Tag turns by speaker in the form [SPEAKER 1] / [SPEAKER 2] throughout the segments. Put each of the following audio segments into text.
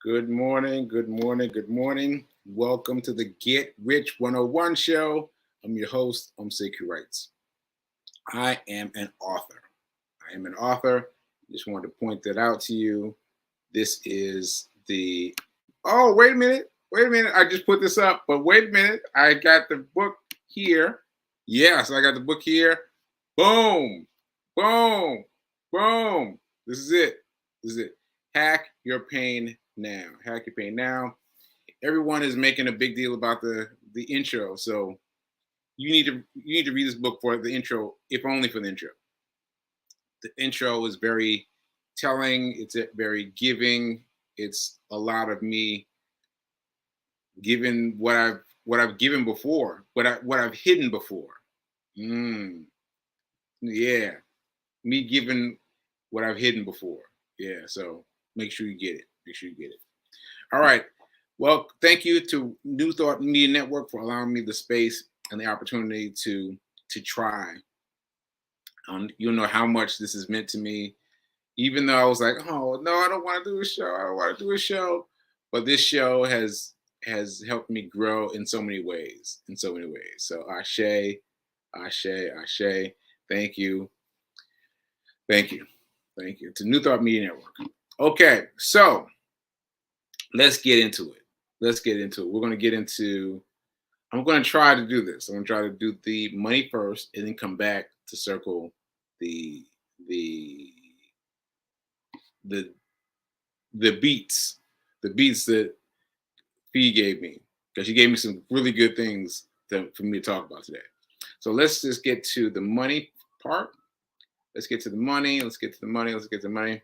[SPEAKER 1] Good morning, good morning, good morning. Welcome to the Get Rich 101 show. I'm your host, Sekou Wrights. I am an author. I am an author. Just wanted to point that out to you. This is the. Oh, wait a minute. Wait a minute. I just put this up, but wait a minute. I got the book here. Yes, I got the book here. Boom, boom, boom. This is it. This is it. Hack your pain now. Hack your pain now. Everyone is making a big deal about the intro, so you need to read this book for the intro, if only for the intro. The intro is very telling. It's very giving. It's a lot of me giving what I've given before, what I've hidden before. Yeah, me giving what I've hidden before. Yeah, so make sure you get it. Make sure you get it. All right. Well, thank you to New Thought Media Network for allowing me the space and the opportunity to try. You know how much this has meant to me. Even though I was like, oh no, I don't want to do a show. I don't want to do a show. But this show has helped me grow in so many ways. In so many ways. So Ashe, Ashe, Ashe. Thank you. Thank you. Thank you. To New Thought Media Network. Okay, so let's get into it. Let's get into it. We're going to get into. I'm going to try to do this. I'm going to try to do the money first, and then come back to circle the the the beats, the beats that Fee gave me, because she gave me some really good things for me to talk about today. So let's just get to the money part. Let's get to the money. Let's get to the money. Let's get to the money.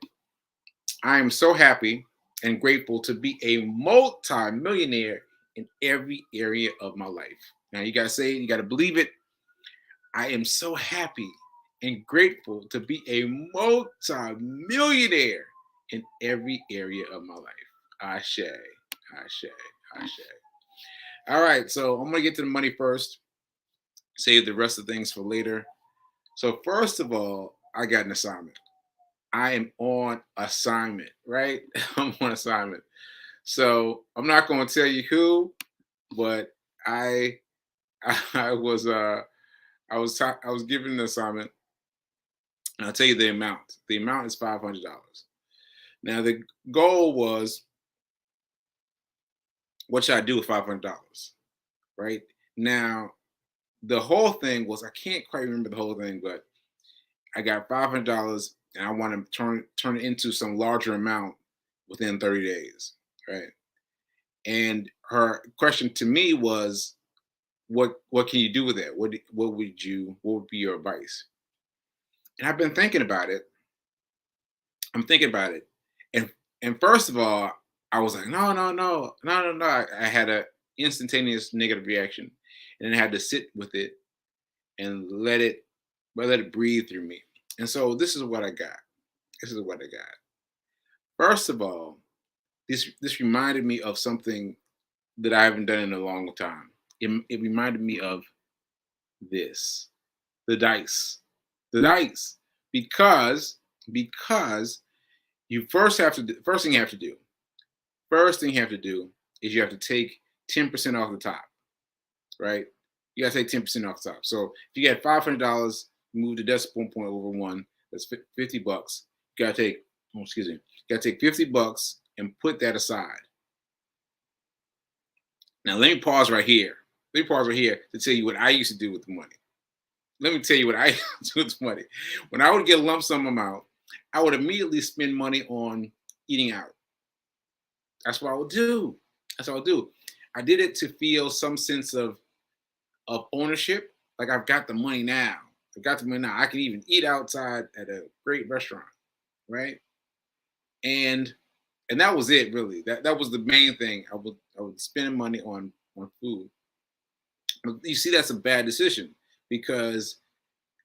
[SPEAKER 1] I am so happy and grateful to be a multi-millionaire in every area of my life. Now you gotta say it, you gotta believe it. I am so happy and grateful to be a multi-millionaire in every area of my life. Ashe, Ashe, Ashe. All right, so I'm gonna get to the money first. Save the rest of things for later. So first of all, I got an assignment. I am on assignment, right? I'm on assignment. So I'm not going to tell you who, but I I was I was given an assignment, and I'll tell you the amount. The amount is $500. Now the goal was, what should I do with $500? Right now, the whole thing was, I can't quite remember the whole thing, but I got $500 and I want to turn it into some larger amount within 30 days, right? And her question to me was, what can you do with it? What would be your advice? And I've been thinking about it. I'm thinking about it. And first of all, I was like, no, no, no, no, no, no. I had a instantaneous negative reaction. And then I had to sit with it and let it breathe through me. And so this is what I got. This is what I got. First of all, this reminded me of something that I haven't done in a long time. It reminded me of this, the dice, the dice, because you first have to first thing you have to do, first thing you have to do is you have to take 10% off the top, right? You got to take 10% off the top. So if you get $500, move the decimal point over one. That's $50. You got to take, oh, excuse me, you got to take $50 and put that aside. Now let me pause right here. Let me pause right here to tell you what I used to do with the money. Let me tell you what I used to do with the money. When I would get a lump sum amount, I would immediately spend money on eating out. That's what I would do. That's what I would do. I did it to feel some sense of ownership. Like, I've got the money now. I've got the money now. I can even eat outside at a great restaurant, right? And that was it, really. That was the main thing. I would spend money on food. You see, that's a bad decision, because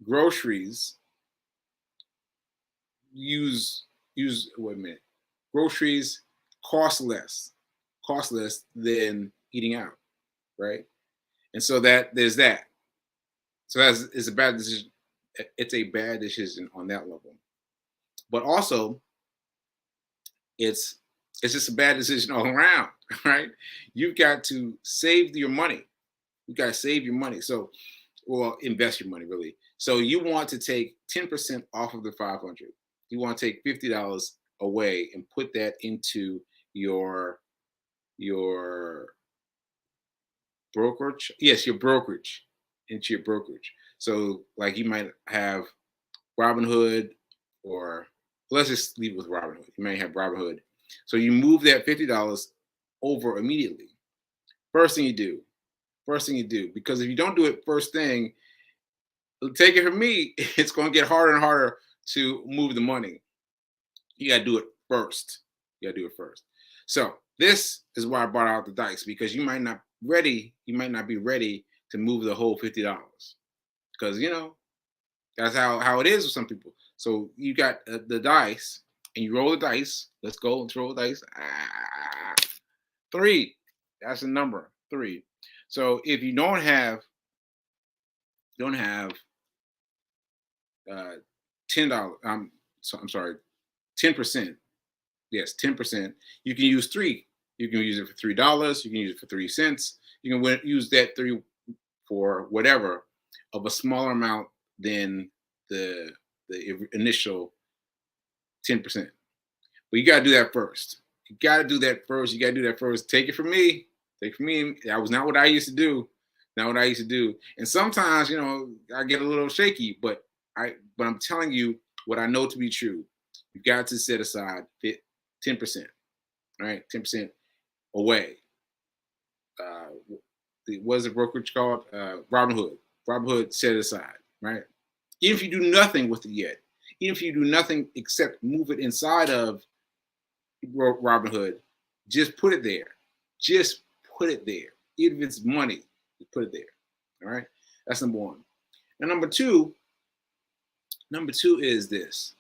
[SPEAKER 1] groceries wait a minute. Groceries cost less than eating out, right? And so there's that. So it's a bad decision. It's a bad decision on that level. But also, it's It's just a bad decision all around, right? You've got to save your money. You got to save your money. So, or invest your money really. So you want to take 10% off of the 500. You want to take $50 away and put that into your your brokerage. Yes, your brokerage, into your brokerage. So like you might have Robinhood, or let's just leave it with Robinhood. You may have Robinhood. So you move that $50 over immediately. First thing you do. First thing you do. Because if you don't do it first thing, take it from me, it's going to get harder and harder to move the money. You got to do it first. You got to do it first. So this is why I brought out the dice, because you might not be ready to move the whole $50, because that's how it is with some people. So you got the dice, and you roll the dice. Let's go. Let's roll the dice. Three. That's the number, three. So if you don't have $10. I'm sorry, 10%. Yes, 10%. You can use three. You can use it for $3. You can use it for 3 cents. You can use that three for whatever of a smaller amount than the initial 10%. But you got to do that first. You got to do that first. You got to do that first. Take it from me. Take it from me. That was not what I used to do. Not what I used to do. And sometimes, I get a little shaky, but I'm telling you what I know to be true. You've got to set aside 10%, right? 10% away. What is the brokerage called? Robinhood. Robinhood set it aside, right? Even if you do nothing with it yet, even if you do nothing except move it inside of Robinhood, just put it there. Just put it there. Even if it's money, just put it there. All right. That's number one. And number two is this.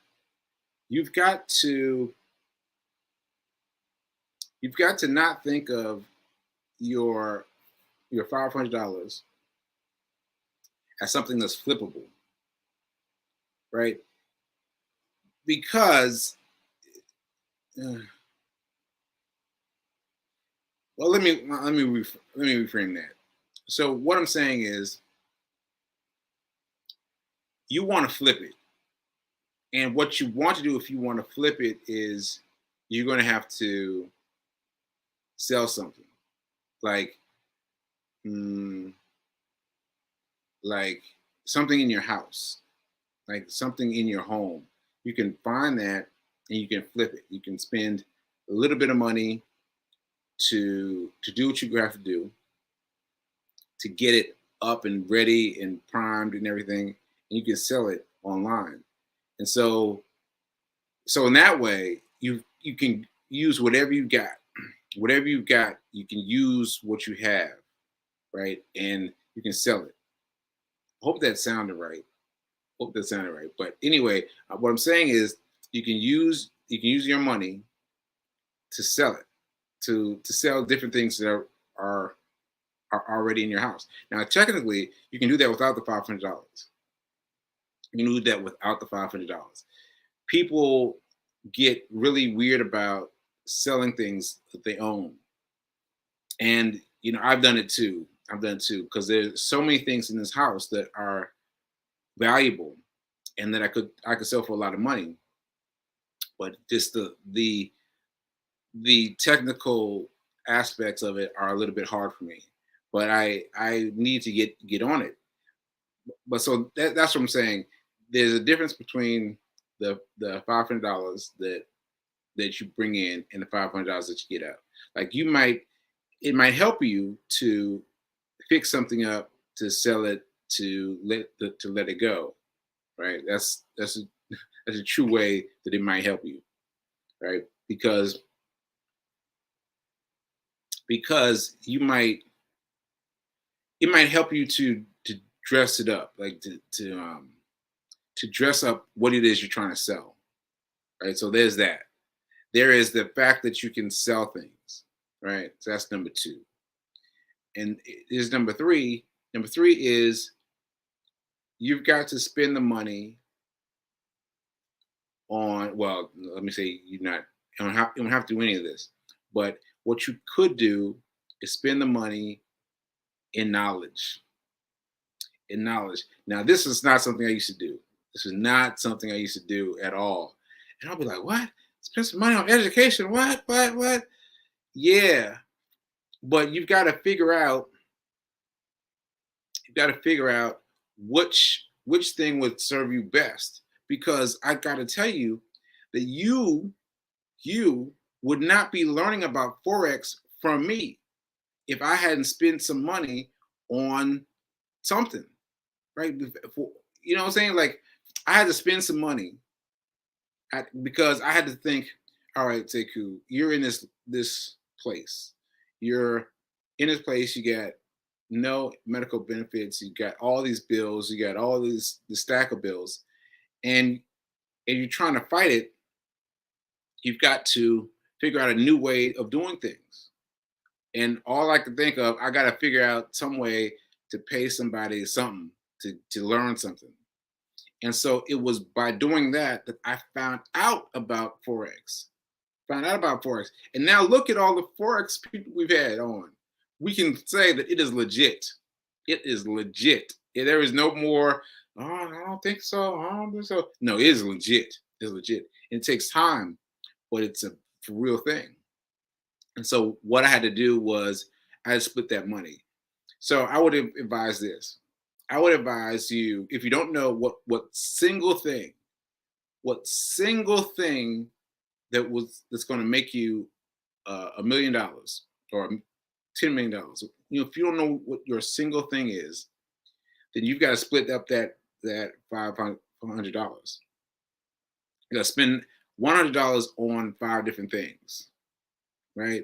[SPEAKER 1] You've got to not think of your $500 as something that's flippable, right? Because well, let me reframe that. So what I'm saying is, you want to flip it, and what you want to do if you want to flip it is you're going to have to sell something, like like something in your house, like something in your home. You can find that and you can flip it. You can spend a little bit of money to do what you have to do to get it up and ready and primed and everything, and you can sell it online. And so in that way, you can use whatever you got. Whatever you've got, you can use what you have, right? And you can sell it. Hope that sounded right. But anyway, what I'm saying is you can use your money to sell it, to sell different things that are already in your house. Now, technically, you can do that without the $500. You can do that without the $500. People get really weird about selling things that they own, and I've done it too. Because there's so many things in this house that are valuable and that I could sell for a lot of money, but just the technical aspects of it are a little bit hard for me. But I need to get on it. But so that's what I'm saying. There's a difference between the $500 that you bring in and the $500 that you get out. Like it might help you to fix something up, to sell it, to let it go, right? That's a true way that it might help you, right? Because it might help you to dress it up, like to dress up what it is you're trying to sell, right? So there's that. There is the fact that you can sell things, right? So that's number two. And here's number three. Number three is you've got to spend the money on, well, let me say you don't have to do any of this. But what you could do is spend the money in knowledge. In knowledge. Now, this is not something I used to do. This is not something I used to do at all. And I'll be like, what? Spend some money on education? What? Yeah. But you've got to figure out which thing would serve you best. Because I gotta tell you that you would not be learning about Forex from me if I hadn't spent some money on something, right? You know what I'm saying? Like I had to spend some money because I had to think, all right, Sekou, you're in this place. You're in this place, you got no medical benefits, you got all these bills, you got all the stack of bills, and you're trying to fight it. You've got to figure out a new way of doing things. And all I could think of, I got to figure out some way to pay somebody something to learn something. And so it was by doing that that I found out about Forex. Found out about Forex. And now look at all the Forex people we've had on. We can say that it is legit. It is legit. There is no more, oh, I don't think so. I don't think so. No, it is legit. It's legit. And it takes time, but it's a real thing. And so what I had to do was I had to split that money. So I would advise this. I would advise you, if you don't know what single thing that's going to make you $1 million or $10 million. If you don't know what your single thing is, then you've got to split up that $500. You got to spend $100 on 5 different things, right?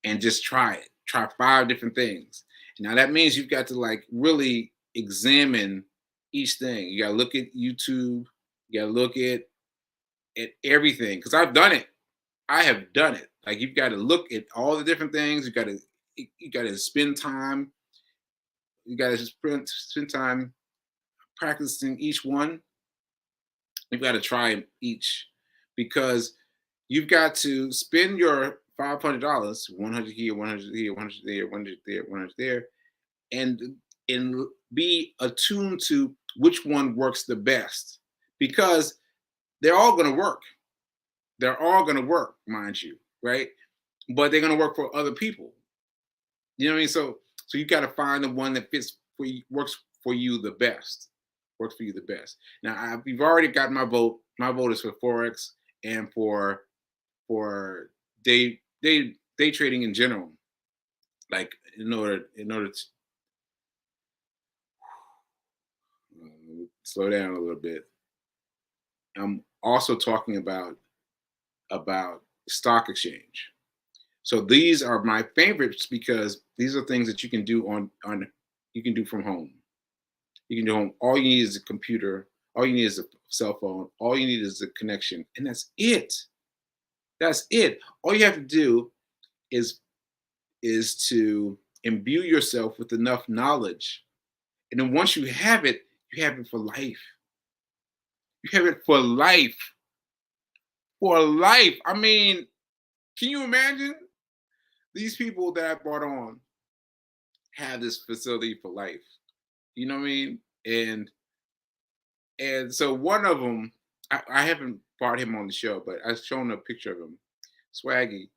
[SPEAKER 1] And just try it. Try 5 different things. Now that means you've got to like really examine each thing. You got to look at YouTube. You got to look at everything because I've done it. I have done it. Like you've got to look at all the different things. You got to spend time. You got to spend time practicing each one. You've got to try each because you've got to spend your $500, 100 here, 100 here, 100 there, 100 there, 100 there, and be attuned to which one works the best because they're all going to work. They're all going to work, mind you, right? But they're going to work for other people. You know what I mean? So you got to find the one that fits for you, works for you the best. Works for you the best. Now you've already got my vote. My vote is for Forex and for day trading in general. Like in order to slow down a little bit. I'm also talking about stock exchange. So these are my favorites because these are things that you can do on you can do from home. You can do home. All you need is a computer. All you need is a cell phone. All you need is a connection, and that's it. That's it. All you have to do is to imbue yourself with enough knowledge, and then once you have it for life. You have it for life. For life. I mean, can you imagine? These people that I brought on have this facility for life. You know what I mean? And so one of them, I haven't brought him on the show, but I've shown a picture of him. Swaggy.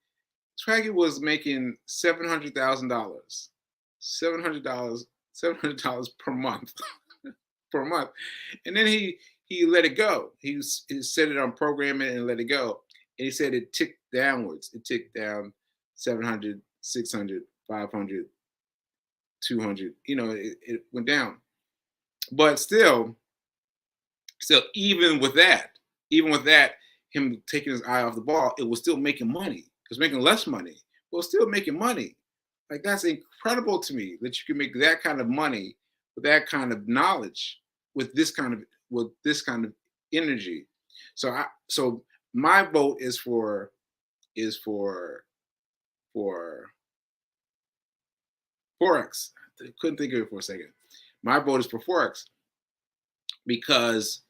[SPEAKER 1] Swaggy was making $700,000. $700 per month. Per month. And then he let it go. He set it on programming and let it go. And he said it ticked downwards. It ticked down 700, 600, 500, 200. You know, it went down. But still, even with that, him taking his eye off the ball, it was still making money. It was making less money, but it was still making money. Like that's incredible to me that you can make that kind of money with that kind of knowledge, with this kind of energy. So my vote is for Forex. I couldn't think of it for a second. My vote is for Forex because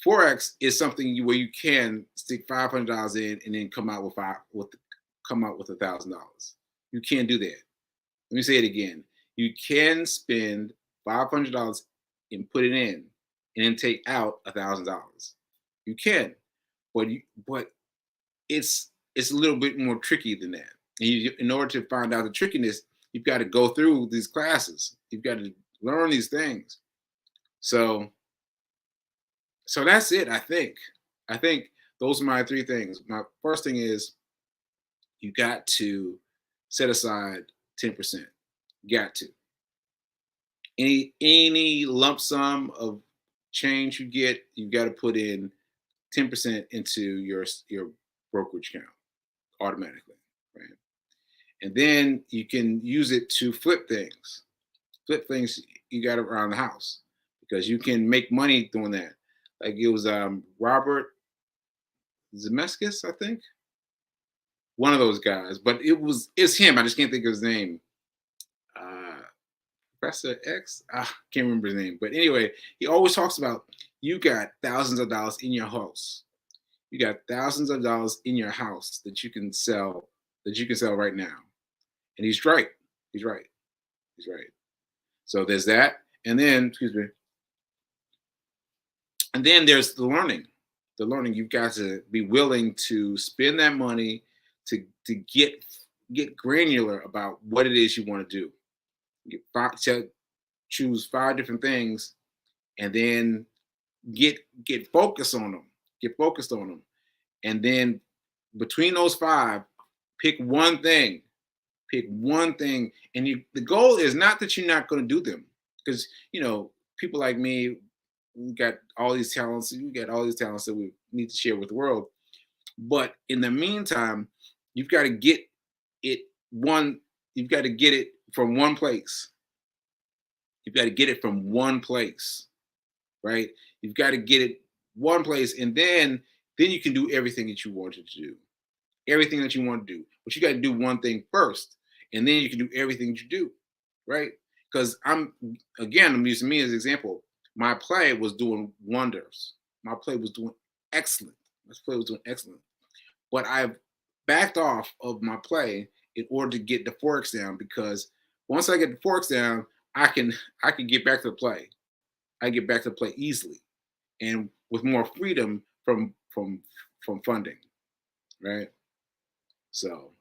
[SPEAKER 1] Forex is something where you can stick $500 in and then come out with come out with $1,000. You can't do that. Let me say it again. You can spend $500 and put it in, and then take out $1,000. You can, but it's a little bit more tricky than that. And in order to find out the trickiness, you've got to go through these classes. You've got to learn these things. So that's it. I think those are my three things. My first thing is you got to set aside 10%. Got to. Any lump sum of change you get, you've got to put in 10% into your brokerage account automatically, right? And then you can use it to flip things. Flip things you got around the house, because you can make money doing that. Like it was Robert Zemeckis, I think, one of those guys. But it's him. I just can't think of his name. Professor X. Can't remember his name. But anyway, he always talks about you got thousands of dollars in your house. You got thousands of dollars in your house that you can sell right now. And he's right. He's right. He's right. So there's that. And then, excuse me. And then there's the learning. The learning. You've got to be willing to spend that money to get granular about what it is you want to do. Choose 5 different things, and then get focused on them. Get focused on them, and then between those 5, pick one thing. Pick one thing, and the goal is not that you're not going to do them, because people like me, we got all these talents. We got all these talents that we need to share with the world. But in the meantime, you've got to get it one. You've got to get it from one place. You've got to get it from one place, right? You've got to get it one place, and then you can do everything that you wanted to do. Everything that you want to do. But you got to do one thing first, and then you can do everything that you do, right? Because I'm using me as an example. My play was doing wonders. My play was doing excellent. My play was doing excellent. But I've backed off of my play in order to get the forex down, because once I get the forex down, I can get back to the play. I get back to the play easily, and with more freedom from funding, right? So,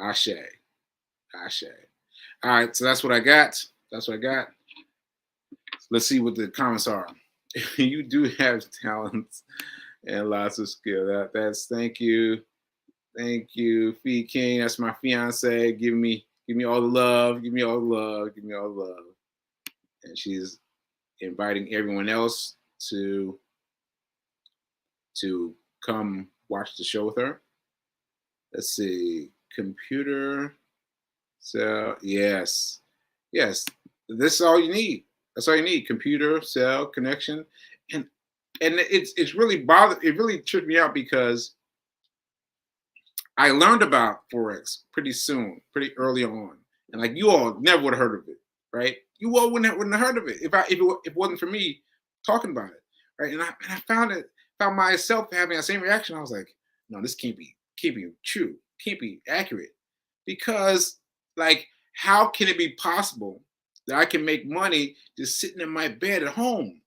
[SPEAKER 1] ashe. All right, so that's what I got. Let's see what the comments are. You do have talents and lots of skill. That's thank you, Fee King. That's my fiance. Give me all the love. Give me all the love. And she's inviting everyone else to come watch the show with her. Let's see, computer. So yes. This is all you need. That's all you need. Computer, cell, connection. And it's really it really tripped me out, because I learned about Forex pretty early on. And like, you all never would have heard of it, right? You all wouldn't have heard of it if it wasn't for me talking about it, right? And I found myself having that same reaction. I was like, no, this can't be true, can't be accurate, because like, how can it be possible that I can make money just sitting in my bed at home?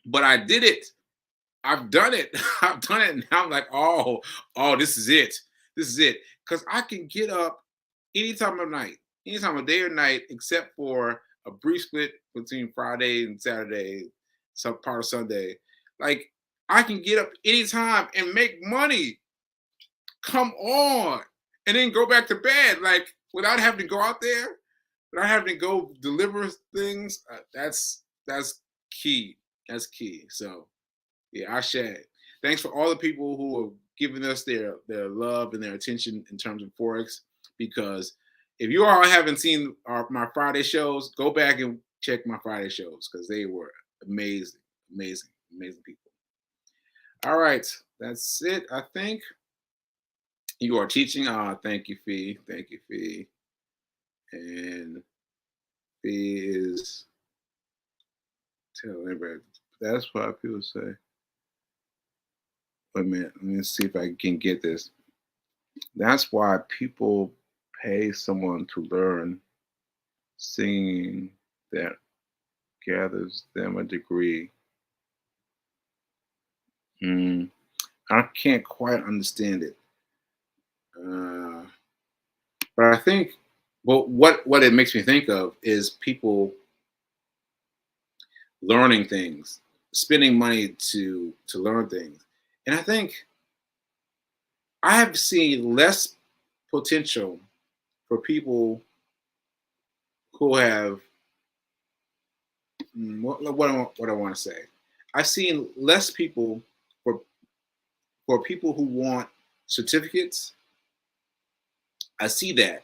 [SPEAKER 1] But I did it. I've done it. And now I'm like, oh, this is it. Because I can get up any time of night, any time of day or night, except for a brief split between Friday and Saturday, some part of Sunday. Like, I can get up anytime and make money. Come on. And then go back to bed, like, without having to go out there, without having to go deliver things. That's key. That's key. So, yeah, I share. Thanks for all the people who are giving us their love and their attention in terms of Forex. Because if you all haven't seen my Friday shows, go back and check my Friday shows, because they were amazing people. All right, that's it, I think. You are teaching. Thank you, Fee. And Fee is telling everybody. That's what people say. Wait a minute. Let me see if I can get this. That's why people pay someone to learn singing that gathers them a degree. Mm, I can't quite understand it. Uh, but I think, well, what it makes me think of is people learning things, spending money to learn things, and I think I have seen less potential for people who have what I want to say. I've seen less people for people who want certificates. I see that,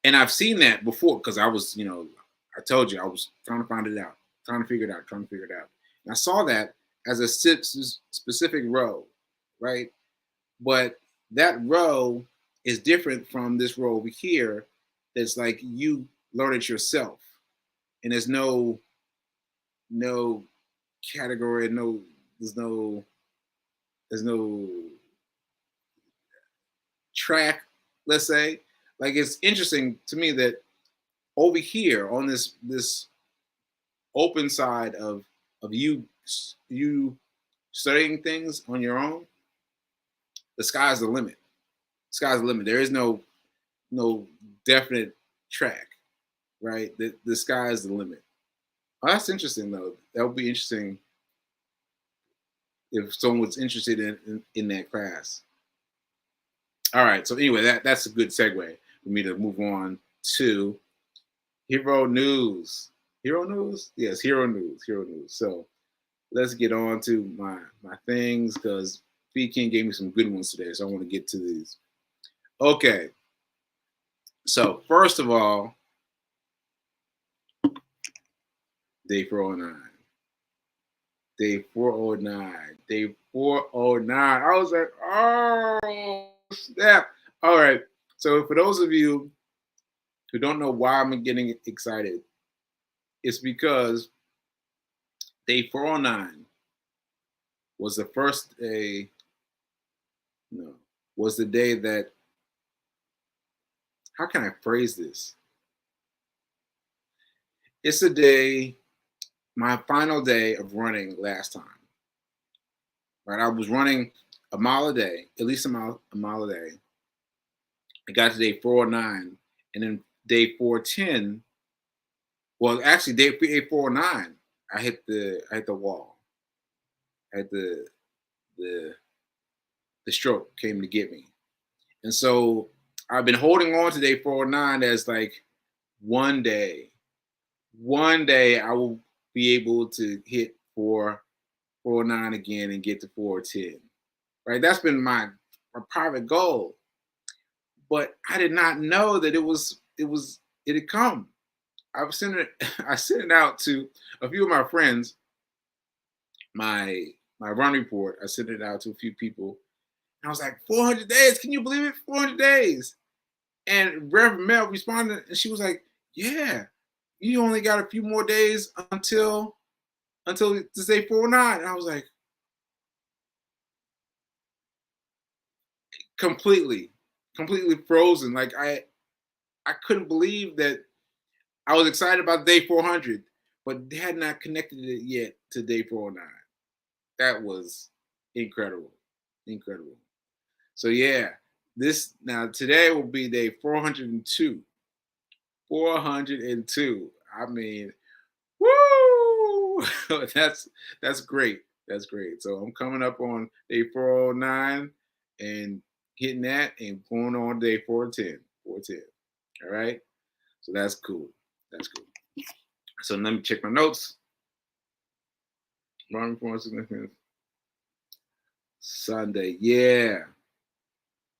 [SPEAKER 1] and I've seen that before because I was, I told you I was trying to find it out, trying to figure it out, trying to figure it out. And I saw that as a specific row, right? But that row is different from this row over here. That's like you learn it yourself, and there's no category, there's no there's no track. Let's say, like it's interesting to me that over here on this open side of you studying things on your own, the sky's the limit. Sky's the limit. There is no definite track, right? The sky is the limit. Oh, that's interesting though. That would be interesting if someone was interested in that class. All right. So anyway, that's a good segue for me to move on to Hero News. Hero News? Yes, Hero News. Hero News. So let's get on to my things because B King gave me some good ones today, so I want to get to these. Okay. So first of all, day 409. Day 409. Day 409. I was like, oh snap. All right. So for those of you who don't know why I'm getting excited, it's because day 409 was the first day, no, was the day that, how can I phrase this? It's the day, my final day of running last time. Right? I was running a mile a day, at least a mile a day. I got to day 409, and then day 410. Well, actually, day 409, I hit the wall. I had the the stroke came to get me, and so I've been holding on to day 409 as like one day, one day I will be able to hit 409 again and get to 410. Right, that's been my private goal, but I did not know that it had come. I was sending it I sent it out to a few of my friends, my run report. I sent it out to a few people. And I was like, 400 days. Can you believe it? 400 days. And Reverend Mel responded, and she was like, yeah, you only got a few more days until to say 409. And I was like, completely, completely frozen. Like I couldn't believe that I was excited about day 400, but had not connected it yet to day 409. That was incredible. Incredible. So yeah, this now today will be day 402. 402. I mean, woo! that's great. That's great. So I'm coming up on day 409 and hitting that and going on day 410. 410. All right. So that's cool. That's cool. So let me check my notes. Running for significance. Sunday. Yeah.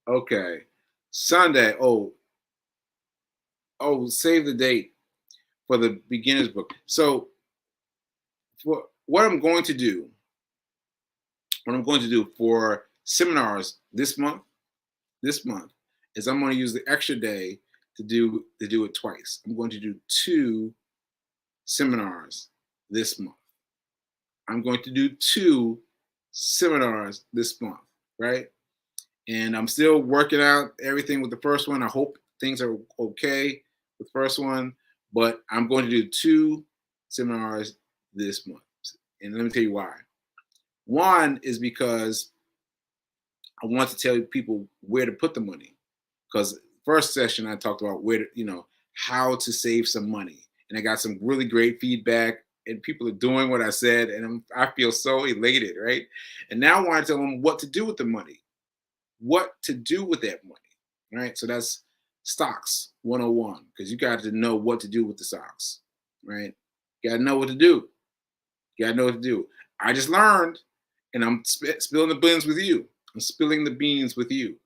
[SPEAKER 1] Okay. Sunday. Save the date for the beginner's book. So for what I'm going to do, for seminars this month is I'm going to use the extra day to do it twice. I'm going to do 2 seminars this month. I'm going to do 2 seminars this month, right? And I'm still working out everything with the first one. I hope things are okay with the first one, but I'm going to do 2 seminars this month. And let me tell you why. One is because I want to tell people where to put the money. Because first session I talked about where to, how to save some money. And I got some really great feedback and people are doing what I said. And I feel so elated, right? And now I want to tell them what to do with the money, what to do with that money, right? So that's stocks 101, because you got to know what to do with the stocks, right? You got to know what to do. You got to know what to do. I just learned, and I'm spilling the beans with you. I'm spilling the beans with you,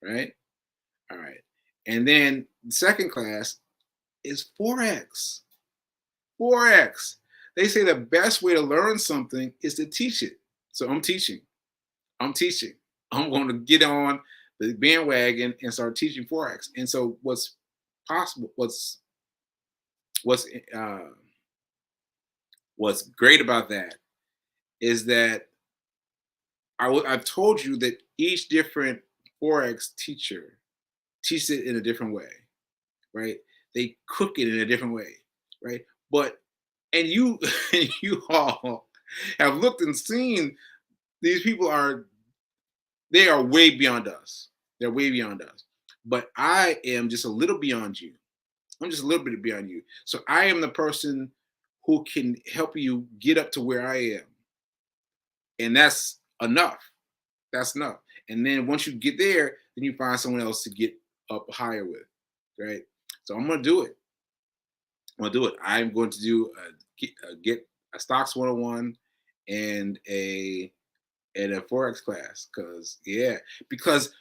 [SPEAKER 1] right? All right. And then the second class is Forex. Forex. They say the best way to learn something is to teach it. So I'm teaching. I'm teaching. I'm going to get on the bandwagon and start teaching Forex. And so what's possible, what's uh, what's great about that is that I've told you that each different Forex teacher teaches it in a different way, right? They cook it in a different way, right? But and you and you all have looked and seen these people they are way beyond us. They're way beyond us. But I am just a little beyond you. I'm just a little bit beyond you. So I am the person who can help you get up to where I am. And that's enough. That's enough. And then once you get there, then you find someone else to get up higher with, right? So I'm gonna do it. I'm gonna do it. I'm going to do get a stocks 101 and a Forex class. Because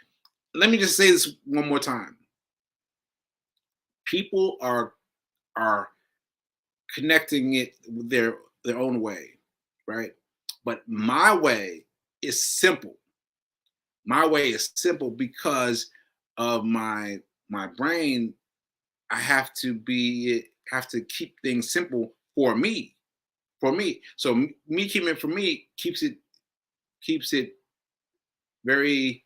[SPEAKER 1] let me just say this one more time. People are connecting it their own way, right? But my way is simple. My way is simple because of my brain. I have to keep things simple for me. For me. So me keeping it for me keeps it very,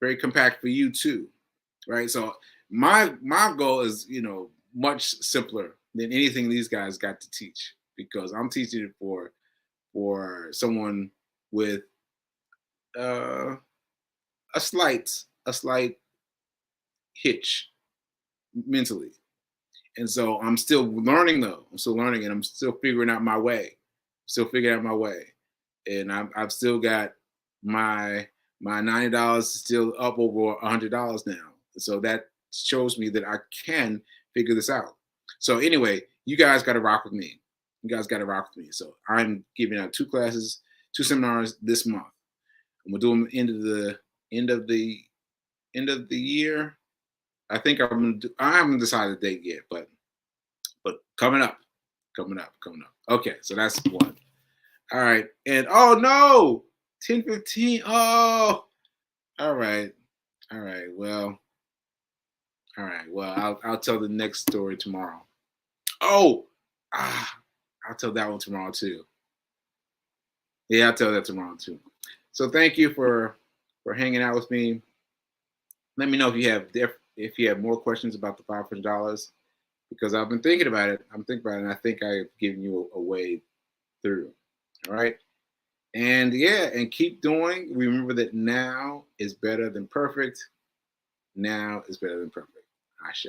[SPEAKER 1] very compact for you too. Right. So my goal is, much simpler than anything these guys got to teach, because I'm teaching it for someone with uh, a slight hitch mentally. And so I'm still learning though. I'm still learning and I'm still figuring out my way. Still figuring out my way. And I've still got my $90 still up over $100 now. So that shows me that I can figure this out. So anyway, you guys got to rock with me. You guys got to rock with me. So I'm giving out 2 seminars this month. I'm gonna do them end of the end of the year. I think I haven't decided the date yet, but coming up, coming up, coming up. Okay, so that's one. All right, and oh no, 10:15. Oh, all right, all right. Well, all right. Well, I'll tell the next story tomorrow. Oh, I'll tell that one tomorrow too. Yeah, I'll tell that tomorrow too. So thank you for hanging out with me. Let me know if you have more questions about the $500, because I've been thinking about it. I'm thinking about it, and I think I've given you a way through. All right. And yeah, and keep doing. Remember that now is better than perfect. Now is better than perfect. Ashe.